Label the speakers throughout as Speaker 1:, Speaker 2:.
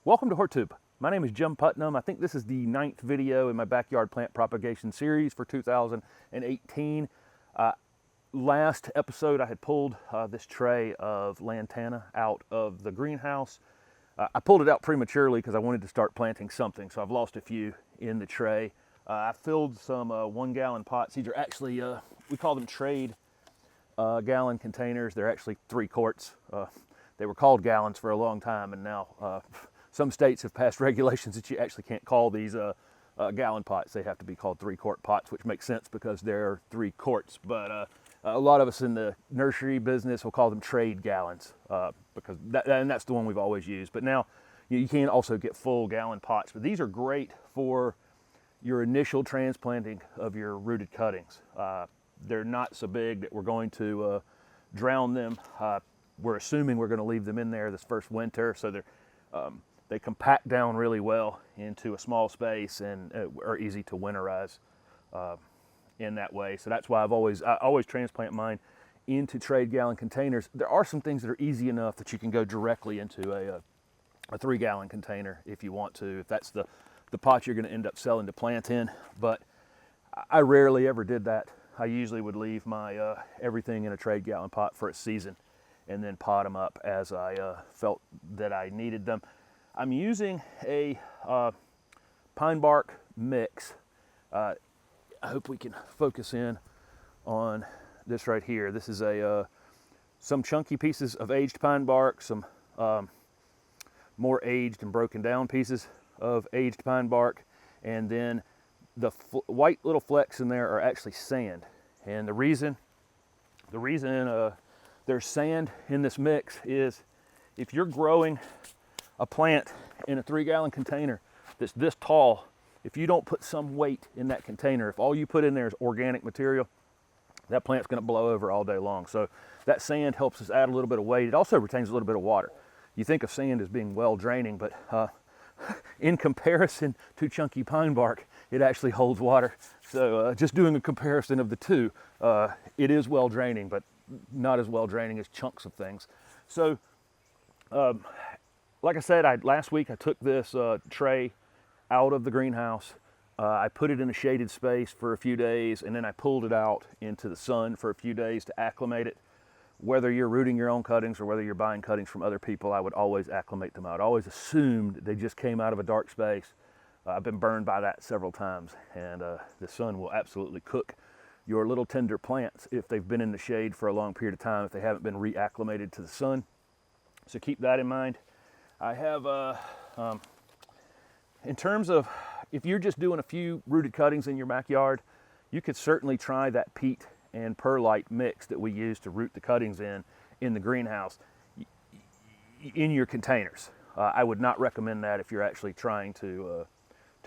Speaker 1: Welcome to HortTube. My name is Jim Putnam. I think this is the 9th video in my backyard plant propagation series for 2018. Last episode I had pulled this tray of lantana out of the greenhouse. I pulled it out prematurely because I wanted to start planting something, so I've lost a few in the tray. I filled some 1 gallon pots. These are actually, we call them trade gallon containers. They're actually 3 quarts. They were called gallons for a long time, and now some states have passed regulations that you actually can't call these gallon pots. They have to be called 3-quart pots, which makes sense because they're 3 quarts. But a lot of us in the nursery business will call them trade gallons because that's the one we've always used. But now you can also get full gallon pots. But these are great for your initial transplanting of your rooted cuttings. They're not so big that we're going to drown them. We're assuming we're going to leave them in there this first winter, so they compact down really well into a small space and are easy to winterize in that way. So that's why I always transplant mine into trade gallon containers. There are some things that are easy enough that you can go directly into a 3 gallon container if you want to, if that's the pot you're going to end up selling to plant in. But I rarely ever did that. I usually would leave my everything in a trade gallon pot for a season and then pot them up as I felt that I needed them. I'm using a pine bark mix. I hope we can focus in on this right here. This is some chunky pieces of aged pine bark, some more aged and broken down pieces of aged pine bark, and then the white little flecks in there are actually sand. And the reason there's sand in this mix is if you're growing a plant in a 3 gallon container that's this tall, if you don't put some weight in that container, if all you put in there is organic material, that plant's going to blow over all day long. So that sand helps us add a little bit of weight. It also retains a little bit of water. You think of sand as being well draining, but in comparison to chunky pine bark, it actually holds water. So just doing a comparison of the two, it is well draining, but not as well draining as chunks of things. So like I said, last week I took this tray out of the greenhouse. I put it in a shaded space for a few days, and then I pulled it out into the sun for a few days to acclimate it. Whether you're rooting your own cuttings or whether you're buying cuttings from other people, I would always acclimate them out. I always assumed they just came out of a dark space. I've been burned by that several times, and the sun will absolutely cook your little tender plants if they've been in the shade for a long period of time, if they haven't been reacclimated to the sun. So keep that in mind. I have, in terms of if you're just doing a few rooted cuttings in your backyard, you could certainly try that peat and perlite mix that we use to root the cuttings in the greenhouse in your containers. I would not recommend that if you're actually trying to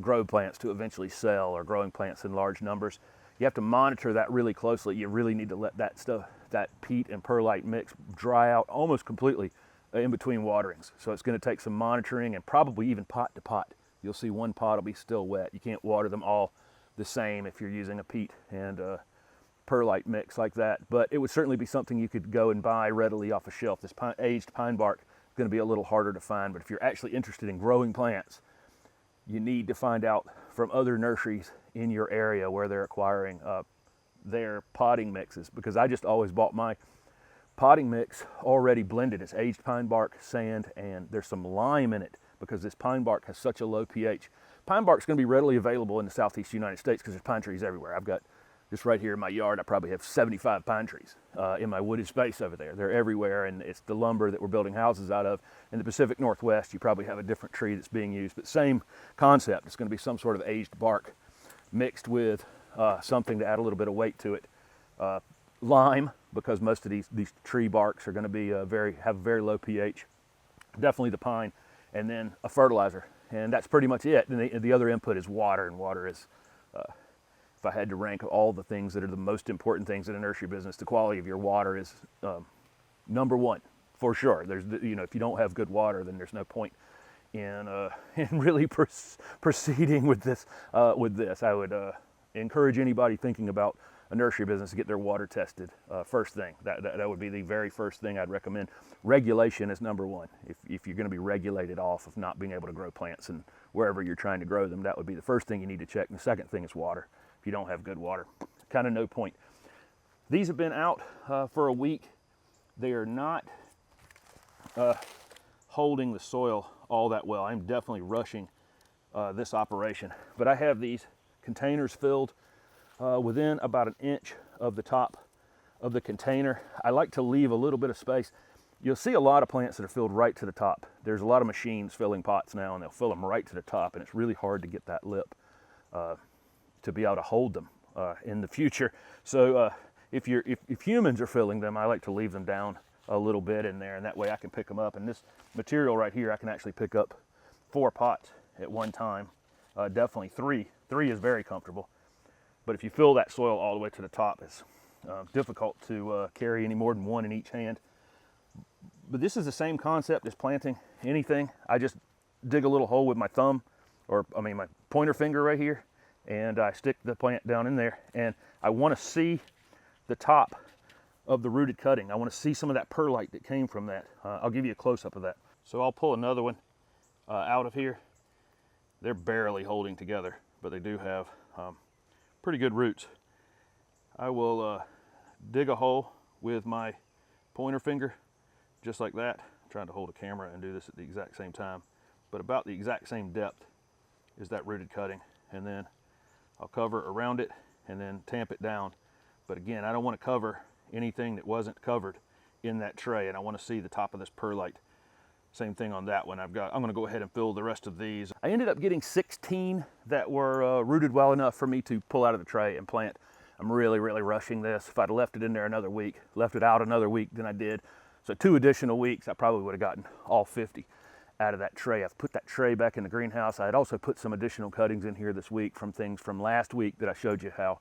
Speaker 1: grow plants to eventually sell or growing plants in large numbers. You have to monitor that really closely. You really need to let that peat and perlite mix dry out almost completely in between waterings. So it's going to take some monitoring and probably even pot to pot. You'll see one pot will be still wet. You can't water them all the same if you're using a peat and perlite mix like that. But it would certainly be something you could go and buy readily off a shelf. This aged pine bark is going to be a little harder to find, but if you're actually interested in growing plants, you need to find out from other nurseries in your area where they're acquiring their potting mixes, because I just always bought my potting mix already blended. It's aged pine bark, sand, and there's some lime in it because this pine bark has such a low pH. Pine bark's going to be readily available in the southeast United States because there's pine trees everywhere. I've got just right here in my yard, I probably have 75 pine trees in my wooded space over there. They're everywhere, and it's the lumber that we're building houses out of. In the Pacific Northwest, you probably have a different tree that's being used, but same concept. It's going to be some sort of aged bark mixed with something to add a little bit of weight to it. Lime, because most of these tree barks are going to be have very low pH. Definitely the pine, and then a fertilizer, and that's pretty much it. And the other input is water, and water is, if I had to rank all the things that are the most important things in a nursery business, the quality of your water is number one for sure. If you don't have good water, then there's no point in really proceeding with this. I would encourage anybody thinking about a nursery business to get their water tested first thing. That would be the very first thing I'd recommend. Regulation is number one. If you're going to be regulated off of not being able to grow plants and wherever you're trying to grow them, that would be the first thing you need to check. And the second thing is water. If you don't have good water, kind of no point. These have been out for a week. They are not holding the soil all that well. I'm definitely rushing this operation, but I have these containers filled within about 1 inch of the top of the container. I like to leave a little bit of space. You'll see a lot of plants that are filled right to the top. There's a lot of machines filling pots now, and they'll fill them right to the top, and it's really hard to get that lip to be able to hold them in the future. So if humans are filling them, I like to leave them down a little bit in there, and that way I can pick them up. And this material right here, I can actually pick up 4 pots at one time. Definitely 3. 3 is very comfortable. But if you fill that soil all the way to the top, it's difficult to carry any more than 1 in each hand. But this is the same concept as planting anything. I just dig a little hole with my thumb, my pointer finger right here, and I stick the plant down in there. And I want to see the top of the rooted cutting. I want to see some of that perlite that came from that. I'll give you a close-up of that. So I'll pull another one out of here. They're barely holding together, but they do have pretty good roots. I will dig a hole with my pointer finger, just like that. I'm trying to hold a camera and do this at the exact same time, but about the exact same depth is that rooted cutting. And then I'll cover around it and then tamp it down. But again, I don't want to cover anything that wasn't covered in that tray, and I want to see the top of this perlite. Same thing on that one. I'm going to go ahead and fill the rest of these. I ended up getting 16 that were rooted well enough for me to pull out of the tray and plant. I'm really rushing this. If I'd left it in there another week, left it out another week than I did, so 2 additional weeks, I probably would have gotten all 50 out of that tray. I've put that tray back in the greenhouse. I had also put some additional cuttings in here this week from things from last week that I showed you how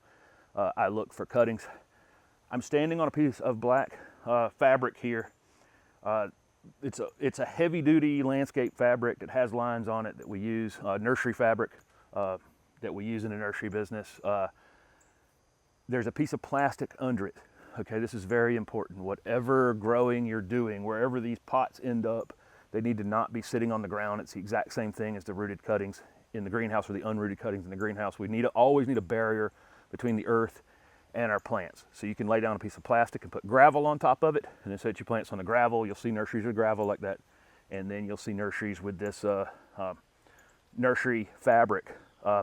Speaker 1: I look for cuttings. I'm standing on a piece of black fabric here. It's a heavy-duty landscape fabric that has lines on it that we use, nursery fabric that we use in the nursery business. There's a piece of plastic under it. Okay, this is very important. Whatever growing you're doing, wherever these pots end up, they need to not be sitting on the ground. It's the exact same thing as the rooted cuttings in the greenhouse or the unrooted cuttings in the greenhouse. We always need a barrier between the earth and our plants. So you can lay down a piece of plastic and put gravel on top of it, and then set your plants on the gravel. You'll see nurseries with gravel like that, and then you'll see nurseries with this nursery fabric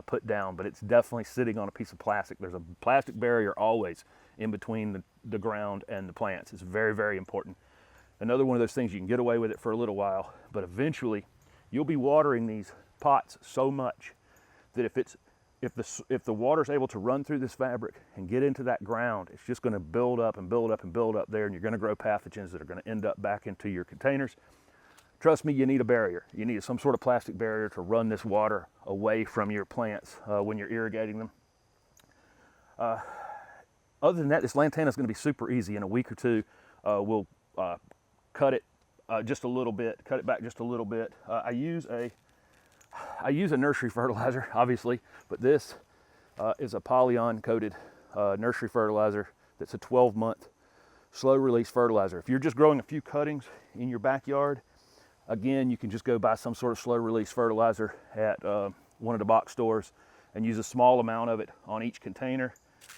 Speaker 1: put down, but it's definitely sitting on a piece of plastic. There's a plastic barrier always in between the ground and the plants. It's very important. Another one of those things, you can get away with it for a little while, but eventually you'll be watering these pots so much that if the water's able to run through this fabric and get into that ground, it's just going to build up and build up and build up there, and you're going to grow pathogens that are going to end up back into your containers. Trust me, you need a barrier. You need some sort of plastic barrier to run this water away from your plants when you're irrigating them. Other than that, this lantana is going to be super easy. In a week or two, we'll cut it just a little bit, cut it back just a little bit. I use a nursery fertilizer, obviously, but this is a polyon coated nursery fertilizer that's a 12-month slow release fertilizer. If you're just growing a few cuttings in your backyard, again, you can just go buy some sort of slow release fertilizer at one of the box stores and use a small amount of it on each container.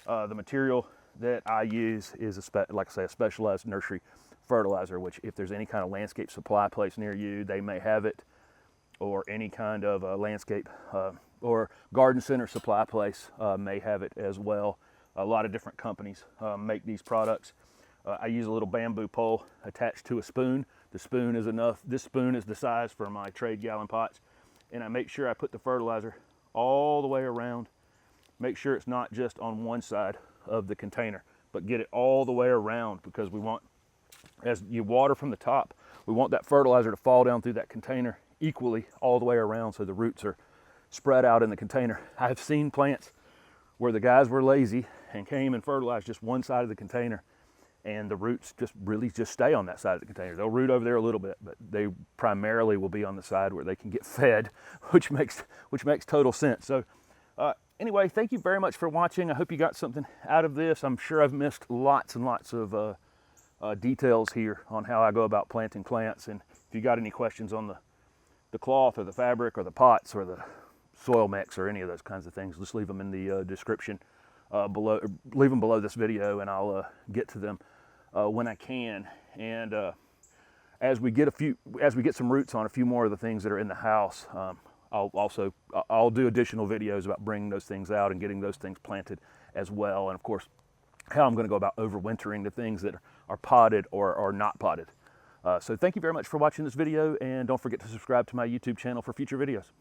Speaker 1: The material that I use is, like I say, a specialized nursery fertilizer, which if there's any kind of landscape supply place near you, they may have it, or any kind of landscape or garden center supply place may have it as well. A lot of different companies make these products. I use a little bamboo pole attached to a spoon. The spoon is enough. This spoon is the size for my trade gallon pots, and I make sure I put the fertilizer all the way around. Make sure it's not just on one side of the container, but get it all the way around, because we want, as you water from the top, we want that fertilizer to fall down through that container equally all the way around, so the roots are spread out in the container. I've seen plants where the guys were lazy and came and fertilized just one side of the container, and the roots really stay on that side of the container. They'll root over there a little bit, but they primarily will be on the side where they can get fed, which makes total sense. So Anyway, thank you very much for watching. I hope you got something out of this. I'm sure I've missed lots and lots of details here on how I go about planting plants. And if you got any questions on the cloth or the fabric or the pots or the soil mix or any of those kinds of things, just leave them in the description below. Leave them below this video, and I'll get to them when I can. And as we get some roots on a few more of the things that are in the house, I'll do additional videos about bringing those things out and getting those things planted as well. And of course, how I'm going to go about overwintering the things that are potted or are not potted. So thank you very much for watching this video, and don't forget to subscribe to my YouTube channel for future videos.